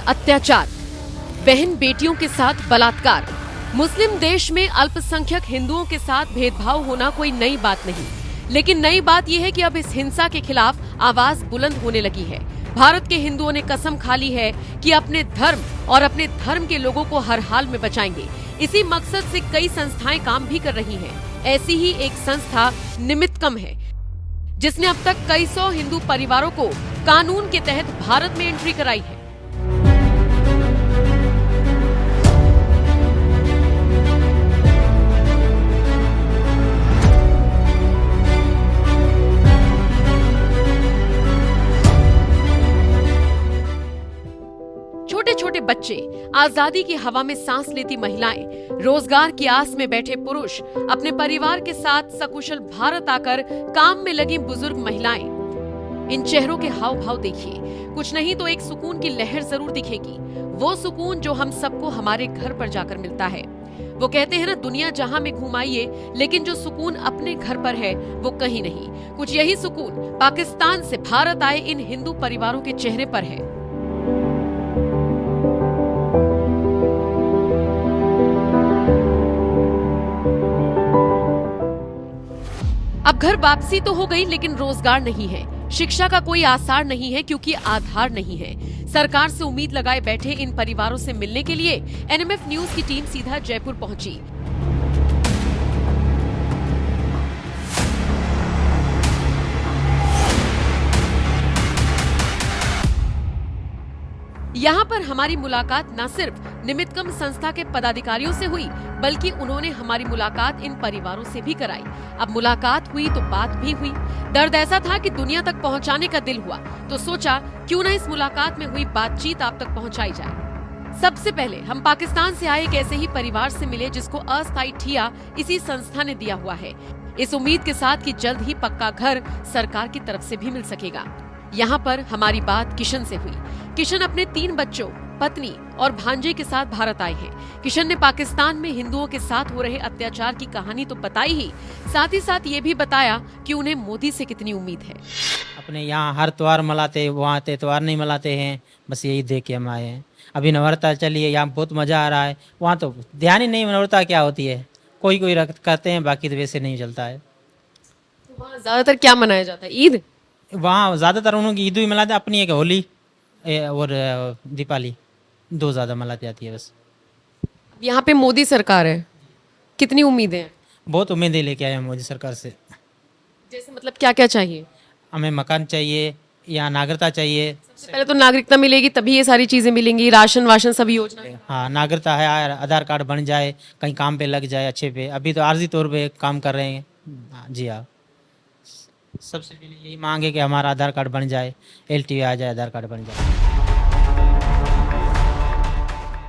अत्याचार, बहन बेटियों के साथ बलात्कार। मुस्लिम देश में अल्पसंख्यक हिंदुओं के साथ भेदभाव होना कोई नई बात नहीं, लेकिन नई बात यह है कि अब इस हिंसा के खिलाफ आवाज बुलंद होने लगी है। भारत के हिंदुओं ने कसम खा ली है कि अपने धर्म और अपने धर्म के लोगों को हर हाल में बचाएंगे। इसी मकसद से कई संस्थाएं काम भी कर रही हैं। ऐसी ही एक संस्था निमित्तकम है, जिसने अब तक कई सौ हिंदू परिवारों को कानून के तहत भारत में एंट्री कराई है। छोटे छोटे बच्चे, आजादी की हवा में सांस लेती महिलाएं, रोजगार की आस में बैठे पुरुष, अपने परिवार के साथ सकुशल भारत आकर काम में लगी बुजुर्ग महिलाएं। इन चेहरों के हाव भाव देखिए, कुछ नहीं तो एक सुकून की लहर जरूर दिखेगी। वो सुकून जो हम सबको हमारे घर पर जाकर मिलता है। वो कहते हैं ना, दुनिया जहां में घुमाइए, लेकिन जो सुकून अपने घर पर है वो कहीं नहीं। कुछ यही सुकून पाकिस्तान से भारत आए इन हिंदू परिवारों के चेहरे पर है। अब घर वापसी तो हो गई, लेकिन रोजगार नहीं है, शिक्षा का कोई आसार नहीं है, क्योंकि आधार नहीं है। सरकार से उम्मीद लगाए बैठे इन परिवारों से मिलने के लिए एनएमएफ न्यूज की टीम सीधा जयपुर पहुंची। यहाँ पर हमारी मुलाकात न सिर्फ निमित्तकम संस्था के पदाधिकारियों से हुई, बल्कि उन्होंने हमारी मुलाकात इन परिवारों से भी कराई। अब मुलाकात हुई तो बात भी हुई। दर्द ऐसा था कि दुनिया तक पहुँचाने का दिल हुआ, तो सोचा क्यों न इस मुलाकात में हुई बातचीत आप तक पहुँचाई जाए। सबसे पहले हम पाकिस्तान से आए एक ऐसे ही परिवार से मिले जिसको अस्थायी ठिया इसी संस्था ने दिया हुआ है, इस उम्मीद के साथ कि जल्द ही पक्का घर सरकार की तरफ से भी मिल सकेगा। यहाँ पर हमारी बात किशन से हुई। किशन अपने 3 बच्चों, पत्नी और भांजे के साथ भारत आए हैं। किशन ने पाकिस्तान में हिंदुओं के साथ हो रहे अत्याचार की कहानी तो बताई ही साथ ये भी बताया कि उन्हें मोदी से कितनी उम्मीद है। अपने यहाँ हर त्योहार मनाते, वहाँ त्योहार नहीं मनाते हैं, बस यही देख के हम आए हैं। अभी नवरात्र चली है, यहाँ बहुत मज़ा आ रहा है। वहाँ तो ध्यान ही नहीं नवरात्र क्या होती है, कोई करते हैं, बाकी तो वैसे नहीं चलता है। वहाँ ज्यादातर क्या मनाया जाता है? ईद? वहाँ ज़्यादातर उन्होंने ईद भी मनाते, अपनी एक होली और दीपावली 2 ज़्यादा मनाती जाती है बस। यहाँ पे मोदी सरकार है, कितनी उम्मीदें हैं? बहुत उम्मीदें लेके आए हैं मोदी सरकार से। जैसे मतलब क्या क्या चाहिए? हमें मकान चाहिए, यहाँ नागरिकता चाहिए। सबसे पहले तो नागरिकता मिलेगी, तभी ये सारी चीजें मिलेंगी, राशन वाशन सभी योजना। हाँ, नागरिकता है, आधार कार्ड बन जाए, कहीं काम पे लग जाए अच्छे पे। अभी तो आर्जी तौर पे काम कर रहे हैं। जी हाँ, सबसे पहले यही मांग है कि हमारा आधार कार्ड बन जाए, एलटीवी आ जाए, आधार कार्ड बन जाए।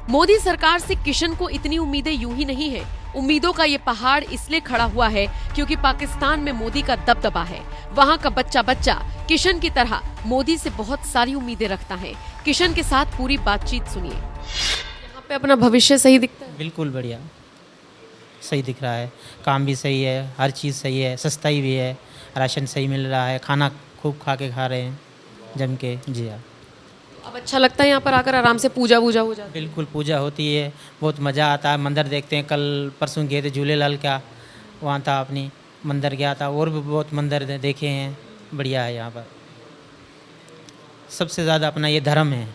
मोदी सरकार से किशन को इतनी उम्मीदें यूं ही नहीं है। उम्मीदों का ये पहाड़ इसलिए खड़ा हुआ है क्योंकि पाकिस्तान में मोदी का दबदबा है। वहाँ का बच्चा किशन की तरह मोदी से बहुत सारी उम्मीदें रखता है। किशन के साथ पूरी बातचीत सुनिए। यहाँ पे अपना भविष्य सही दिखता है? बिल्कुल बढ़िया, सही दिख रहा है। काम भी सही है, हर चीज़ सही है, सस्ताई भी है, राशन सही मिल रहा है, खाना खूब खा रहे हैं जम के। जी हाँ, अब अच्छा लगता है यहाँ पर आकर, आराम से पूजा वूजा हो जाती है? बिल्कुल पूजा होती है, बहुत मज़ा आता है। मंदिर देखते हैं, कल परसों गए थे झूलेलाल का, वहाँ था, अपनी मंदिर गया था, और भी बहुत मंदिर देखे हैं। बढ़िया है यहाँ पर, सबसे ज़्यादा अपना ये धर्म है।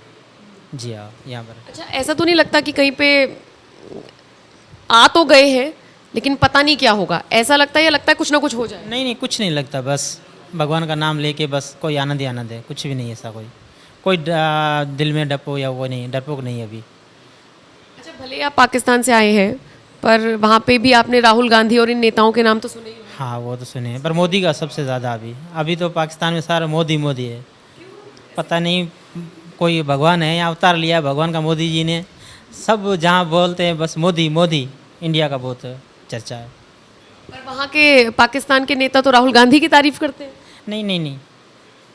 जी हाँ, यहाँ पर। अच्छा, ऐसा तो नहीं लगता कि कहीं पे आ तो गए हैं लेकिन पता नहीं क्या होगा, ऐसा लगता है या लगता है कुछ ना कुछ हो जाए? नहीं, कुछ नहीं लगता, बस भगवान का नाम लेके बस कोई आनंद ही आनंद है, कुछ भी नहीं ऐसा कोई दिल में डपो या वो नहीं, डरपोक नहीं अभी। अच्छा, भले आप पाकिस्तान से आए हैं, पर वहाँ पे भी आपने राहुल गांधी और इन नेताओं के नाम तो सुने ही होंगे। हाँ, वो तो सुने हैं, पर मोदी का सबसे ज़्यादा अभी तो पाकिस्तान में सारा मोदी है। पता नहीं, कोई भगवान है या अवतार लिया भगवान का मोदी जी ने। सब जहाँ बोलते हैं बस मोदी, इंडिया का बहुत चर्चा है। पर वहाँ के पाकिस्तान के नेता तो राहुल गांधी की तारीफ करते हैं। नहीं,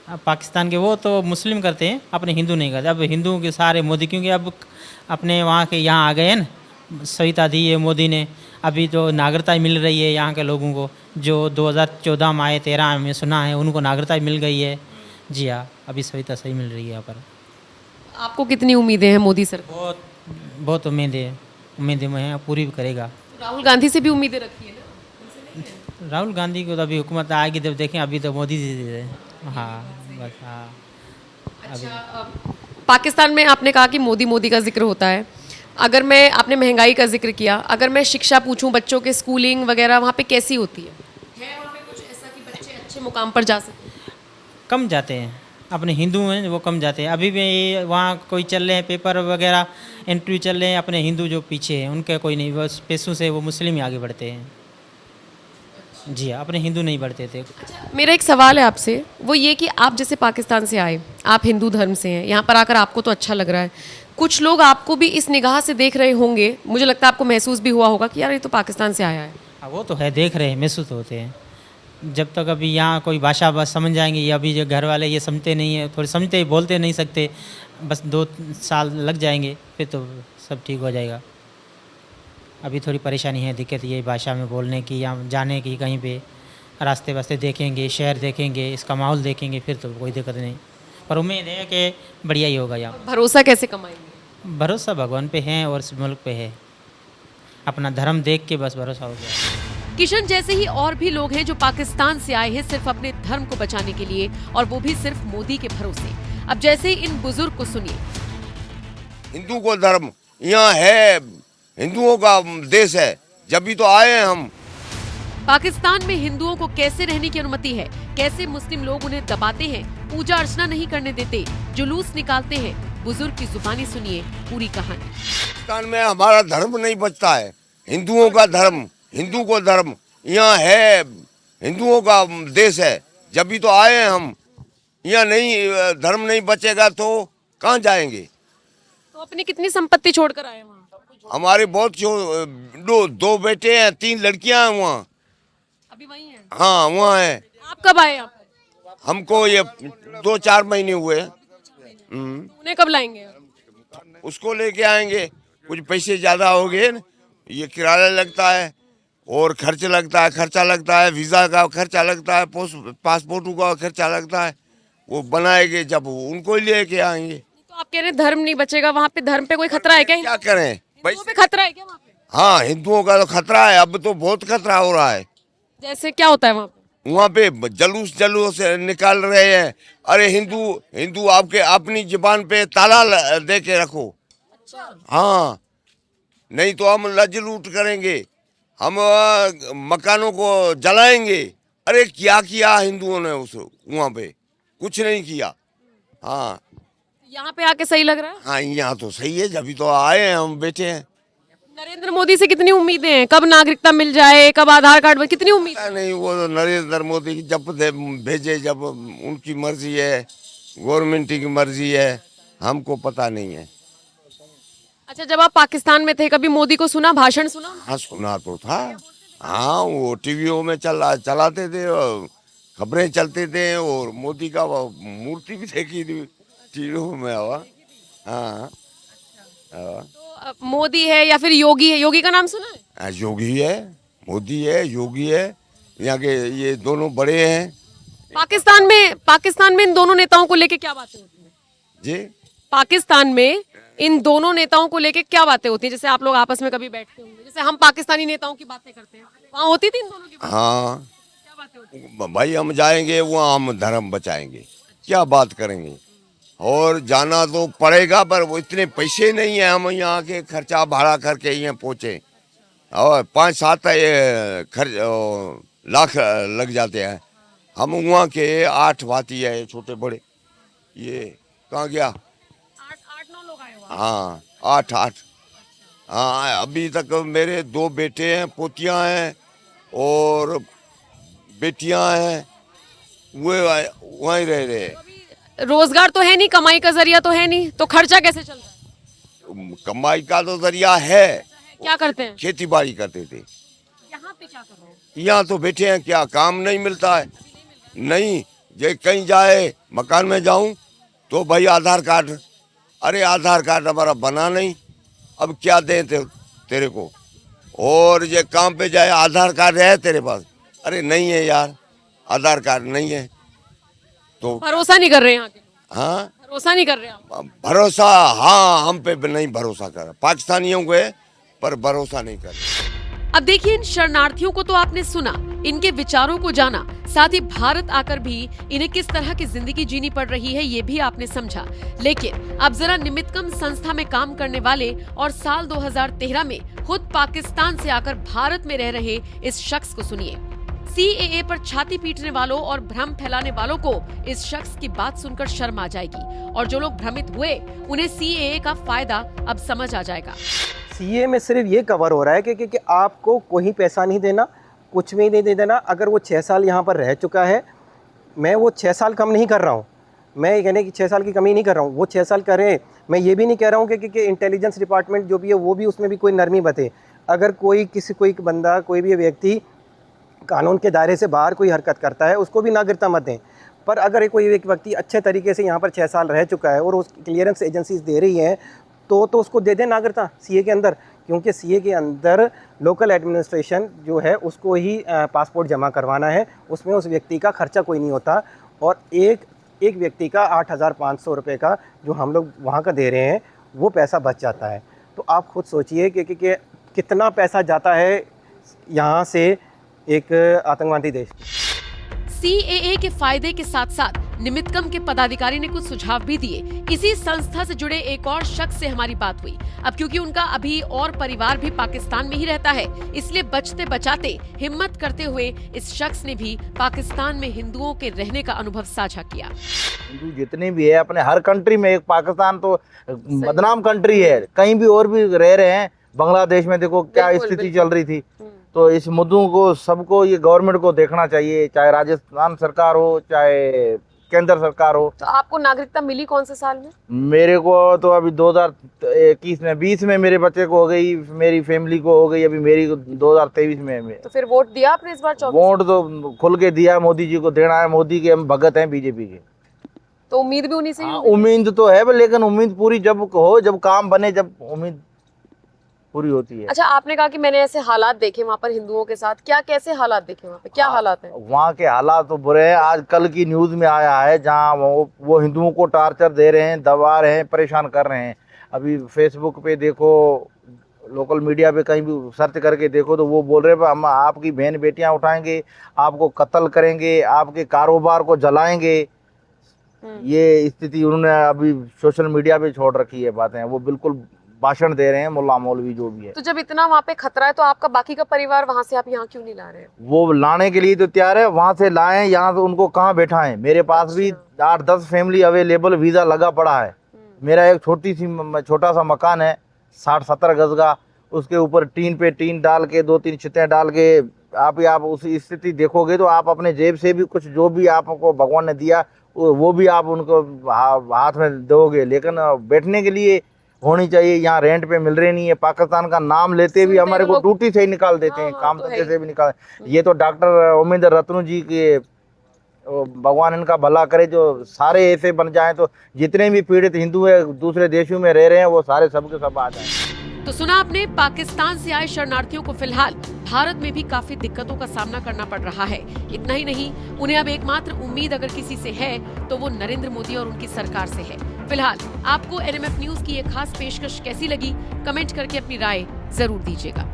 अब पाकिस्तान के वो तो मुस्लिम करते हैं, अपने हिंदू नहीं करते। अब हिंदुओं के सारे मोदी, क्योंकि अब अपने वहाँ के यहाँ आ गए हैं ना, सुविधा दी है मोदी ने। अभी तो नागरिकता मिल रही है यहाँ के लोगों को, जो 2014 में आए, 13 में सुना है, उनको नागरिकता मिल गई है। जी हाँ, अभी सुविधा सही मिल रही है यहाँ पर। आपको कितनी उम्मीदें हैं मोदी सरकार? बहुत बहुत उम्मीदें में है, पूरी भी करेगा। राहुल गांधी से भी उम्मीदें रखी है ना? राहुल गांधी को तो अभी हुकूमत आएगी जब देखें, अभी तो मोदी जी है। हाँ बस हाँ। अच्छा, पाकिस्तान में आपने कहा कि मोदी मोदी का जिक्र होता है। अगर मैं आपने महंगाई का जिक्र किया, अगर मैं शिक्षा पूछूं, बच्चों के स्कूलिंग वगैरह वहाँ पे कैसी होती है वहाँ पे कुछ ऐसा कि बच्चे अच्छे मुकाम पर जा सकें? कम जाते हैं, अपने हिंदू हैं वो कम जाते हैं। अभी भी वहाँ कोई चल रहे हैं पेपर वगैरह इंटरव्यू चल रहे हैं, अपने हिंदू जो पीछे हैं उनके कोई नहीं, बस पैसों से वो मुस्लिम ही आगे बढ़ते हैं। जी हाँ, अपने हिंदू नहीं बढ़ते थे। अच्छा, मेरा एक सवाल है आपसे, वो ये कि आप जैसे पाकिस्तान से आए, आप हिंदू धर्म से हैं, यहाँ पर आकर आपको तो अच्छा लग रहा है, कुछ लोग आपको भी इस निगाह से देख रहे होंगे, मुझे लगता है आपको महसूस भी हुआ होगा कि यार ये तो पाकिस्तान से आया है। हाँ वो तो है, देख रहे हैं, महसूस होते हैं। जब तक अभी यहाँ कोई भाषा बस समझ जाएंगे, या अभी जो घर वाले ये समझते नहीं है, थोड़े समझते ही बोलते नहीं सकते, बस 2 साल लग जाएंगे फिर तो सब ठीक हो जाएगा। अभी थोड़ी परेशानी है, दिक्कत ये भाषा में बोलने की या जाने की, कहीं पे रास्ते वास्ते देखेंगे, शहर देखेंगे, इसका माहौल देखेंगे, फिर तो कोई दिक्कत नहीं। पर उम्मीद है कि बढ़िया ही होगा यहाँ। भरोसा कैसे कमाएंगे? भरोसा भगवान पे है और इस मुल्क पे है, अपना धर्म देख के बस भरोसा हो गया। किशन जैसे ही और भी लोग हैं जो पाकिस्तान से आए हैं सिर्फ अपने धर्म को बचाने के लिए, और वो भी सिर्फ मोदी के भरोसे। अब जैसे ही इन बुजुर्ग को सुनिए। हिंदू को धर्म यहाँ है, हिंदुओं का देश है, जब भी तो आए हैं हम। पाकिस्तान में हिंदुओं को कैसे रहने की अनुमति है, कैसे मुस्लिम लोग उन्हें दबाते हैं, पूजा अर्चना नहीं करने देते, जुलूस निकालते हैं। बुजुर्ग की जुबानी सुनिए पूरी कहानी। पाकिस्तान में हमारा धर्म नहीं बचता है, हिंदुओं का धर्म, हिंदू को धर्म यहाँ है, हिंदुओं का देश है, जब भी तो आए हैं हम। यहाँ नहीं, धर्म नहीं बचेगा तो कहाँ जाएंगे? तो अपनी कितनी संपत्ति छोड़कर आए वहाँ? हमारे बहुत दो बेटे हैं, 3 लड़कियां हैं वहाँ। अभी वही हैं? हाँ वहाँ है। आप कब आए? आप हमको ये 2-4 महीने हुए। उन्हें कब लाएंगे? उसको लेके आएंगे, कुछ पैसे ज्यादा हो गए न, ये किराया लगता है और खर्च लगता है, खर्चा लगता है, वीजा का खर्चा लगता है, पासपोर्ट का खर्चा लगता है, वो बनाएंगे जब उनको लेके आएंगे। तो आप कह रहे हैं धर्म नहीं बचेगा, वहाँ पे धर्म पे कोई खतरा है क्या? क्या करें? हिंदुओं पे खतरा है क्या वहाँ पे? हाँ हिंदुओं का तो खतरा है, अब तो बहुत खतरा हो रहा है। जैसे क्या होता है वहाँ पे? वहाँ पे जलूस निकाल रहे हैं। अरे हिंदू आपके अपनी जुबान पे ताला दे के रखो। हाँ नहीं तो हम लज लूट करेंगे, हम मकानों को जलाएंगे। अरे क्या किया हिंदुओं ने उस वहाँ पे? कुछ नहीं किया। हाँ यहाँ पे आके सही लग रहा है? हाँ यहाँ तो सही है, जब तो आए हैं हम, बैठे हैं। नरेंद्र मोदी से कितनी उम्मीदें हैं? कब नागरिकता मिल जाए, कब आधार कार्ड, कितनी उम्मीद? पता नहीं, वो तो नरेंद्र मोदी जब भेजे, जब उनकी मर्जी है, गवर्नमेंट की मर्जी है, हमको पता नहीं है। अच्छा, जब आप पाकिस्तान में थे कभी मोदी को सुना, भाषण सुना? हाँ सुना तो था। हाँ वो टीवियों में चलाते थे, खबरें चलते थे, और मोदी का वो मूर्ति भी देखी थी टीवियों में। हाँ तो मोदी है या फिर योगी है? योगी का नाम सुना है? योगी है, मोदी है, योगी है, यहाँ के ये दोनों बड़े हैं। पाकिस्तान में इन दोनों नेताओं को लेके क्या बातें होती हैं जी? पाकिस्तान में इन दोनों नेताओं को लेके क्या बातें होती हैं? जैसे आप लोग आपस में कभी बैठते होंगे, जैसे हम पाकिस्तानी नेताओं की बातें करते हैं, वहाँ होती थी इन दोनों की बातें? हाँ क्या बातें होती? भाई हम जाएंगे वहाँ, हम धर्म बचाएंगे, क्या बात करेंगे? और जाना तो पड़ेगा, पर वो इतने पैसे नहीं है, हम यहाँ के खर्चा भाड़ा करके यहाँ पहुँचे, और 5-7 लाख लग जाते हैं। हम वहाँ के 8 भाती है, छोटे बड़े। ये कहाँ गया? 8-9 लोग आए हुआ। हाँ 8। हाँ अभी तक मेरे 2 बेटे हैं, पोतियाँ हैं और बेटियाँ हैं, वो वहीं रह रहे हैं। रोजगार तो है नहीं, कमाई का जरिया तो है नहीं, तो खर्चा कैसे चल रहा है? कमाई का तो जरिया है। क्या करते हैं? खेती बाड़ी करते थे। यहाँ पे क्या कर रहे हैं? यहाँ तो बैठे हैं, क्या काम नहीं मिलता है? नहीं, जे कहीं जाए, मकान में जाऊं तो भाई आधार कार्ड, अरे आधार कार्ड हमारा बना नहीं, अब क्या दें तेरे को? और ये काम पे जाए, आधार कार्ड है तेरे पास? अरे नहीं है यार, आधार कार्ड नहीं है। तो भरोसा नहीं कर रहे हैं यहाँ के लोग। हाँ भरोसा नहीं कर रहे आप? भरोसा, हाँ, हम पे नहीं भरोसा कर, पाकिस्तानियों के पर भरोसा नहीं कर। अब देखिए, इन शरणार्थियों को तो आपने सुना, इनके विचारों को जाना, साथ ही भारत आकर भी इन्हें किस तरह की जिंदगी जीनी पड़ रही है ये भी आपने समझा। लेकिन अब जरा निमित्कम संस्था में काम करने वाले और साल 2013 में खुद पाकिस्तान से आकर भारत में रह रहे इस शख्स को सुनिए। सीएए पर छाती पीटने वालों और भ्रम फैलाने वालों को इस शख्स की बात सुनकर शर्म आ जाएगी, और जो लोग भ्रमित हुए उन्हें सीएए का फायदा अब समझ आ जाएगा। सीए में सिर्फ ये कवर हो रहा है कि आपको कोई पैसा नहीं देना, कुछ भी नहीं देना। अगर वो 6 साल यहाँ पर रह चुका है, मैं वो 6 साल कम नहीं कर रहा हूँ, मैं ये कहने की 6 साल की कमी नहीं कर रहा हूँ, वो 6 साल करे। मैं ये भी नहीं कह रहा हूँ कि इंटेलिजेंस डिपार्टमेंट जो भी है वो भी उसमें भी कोई नरमी बते। अगर कोई बंदा, कोई भी व्यक्ति कानून के दायरे से बाहर कोई हरकत करता है, उसको भी नागरिकता मत दें। पर अगर कोई एक व्यक्ति अच्छे तरीके से यहाँ पर 6 साल रह चुका है और उस क्लियरेंस एजेंसीज दे रही हैं, तो उसको दे दें नागरिकता सीए के अंदर। क्योंकि सीए के अंदर लोकल एडमिनिस्ट्रेशन जो है उसको ही पासपोर्ट जमा करवाना है, उसमें उस व्यक्ति का खर्चा कोई नहीं होता, और एक व्यक्ति का 8,500 रुपये का जो हम लोग वहाँ का दे रहे हैं वो पैसा बच जाता है। तो आप खुद सोचिए कि कितना पैसा जाता है यहाँ से एक आतंकवादी देश। सीएए के फायदे के साथ साथ निमित्कम के पदाधिकारी ने कुछ सुझाव भी दिए। इसी संस्था से जुड़े एक और शख्स से हमारी बात हुई। अब क्योंकि उनका अभी और परिवार भी पाकिस्तान में ही रहता है, इसलिए बचते बचाते हिम्मत करते हुए इस शख्स ने भी पाकिस्तान में हिंदुओं के रहने का अनुभव साझा किया। हिंदू जितने भी है अपने हर कंट्री में, एक पाकिस्तान तो बदनाम कंट्री है, कहीं भी और भी रह रहे हैं। बांग्लादेश में देखो क्या स्थिति चल रही थी। तो इस मुद्दों को सबको, ये गवर्नमेंट को देखना चाहिए, चाहे राजस्थान सरकार हो चाहे केंद्र सरकार हो। तो आपको नागरिकता मिली कौन से साल में? मेरे को तो अभी 2021 में, 20 में मेरे बच्चे को हो गई, मेरी फैमिली को हो गई, अभी मेरी 2023 में। तो फिर वोट दिया आपने इस बार? वोट तो खुल के दिया, मोदी जी को देना है। मोदी के हम भगत हैं, बीजेपी के। तो उम्मीद भी उन्हीं से? उम्मीद तो है, लेकिन उम्मीद पूरी जब हो, जब काम बने, जब उम्मीद पूरी होती है। अच्छा, आपने कहा कि मैंने ऐसे हालात देखे वहाँ पर हिंदुओं के साथ, क्या कैसे हालात देखे वहाँ पे, क्या हालात हैं? वहाँ के हालात तो बुरे हैं। आज कल की न्यूज में आया है जहाँ वो हिंदुओं को टार्चर दे रहे हैं, दबा रहे हैं, परेशान कर रहे हैं। अभी फेसबुक पे देखो, लोकल मीडिया पे कहीं भी सर्च करके देखो तो वो बोल रहे हैं हम आपकी बहन बेटियां उठाएंगे, आपको कत्ल करेंगे, आपके कारोबार को जलाएंगे। ये स्थिति उन्होंने अभी सोशल मीडिया पे छोड़ रखी है बातें। वो बिल्कुल भाषण दे रहे हैं, मुल्ला मौलवी जो भी है। तो जब इतना वहाँ पे खतरा है तो आपका बाकी का परिवार वहाँ से आप यहाँ क्यों नहीं ला रहे हैं? वो लाने के लिए तो तैयार है, वहाँ से लाएं, यहाँ से उनको कहाँ बैठाएं। मेरे पास भी 8-10 फैमिली अवेलेबल, वीजा लगा पड़ा है। मेरा एक छोटा सा मकान है 60-70 गज का, उसके ऊपर टीन पे टीन डाल के 2-3 छतें डाल के आप उस स्थिति देखोगे तो आप अपने जेब से भी कुछ जो भी आपको भगवान ने दिया वो भी आप उनको हाथ में दोगे, लेकिन बैठने के लिए होनी चाहिए। यहाँ रेंट पे मिल रहे नहीं है। पाकिस्तान का नाम लेते भी हमारे को ड्यूटी से ही निकाल देते हैं, काम धंधे से भी निकाल। ये तो डॉक्टर उमेंद्र रत्नू जी के, भगवान इनका भला करे, जो सारे ऐसे बन जाएं तो जितने भी पीड़ित हिंदू है दूसरे देशों में रह रहे हैं वो सारे सबके सब आ जाएं। तो सुना आपने, पाकिस्तान से आए शरणार्थियों को फिलहाल भारत में भी काफी दिक्कतों का सामना करना पड़ रहा है। इतना ही नहीं, उन्हें अब एकमात्र उम्मीद अगर किसी से है तो वो नरेंद्र मोदी और उनकी सरकार से है। फिलहाल आपको एनएमएफ न्यूज की ये खास पेशकश कैसी लगी, कमेंट करके अपनी राय जरूर दीजिएगा।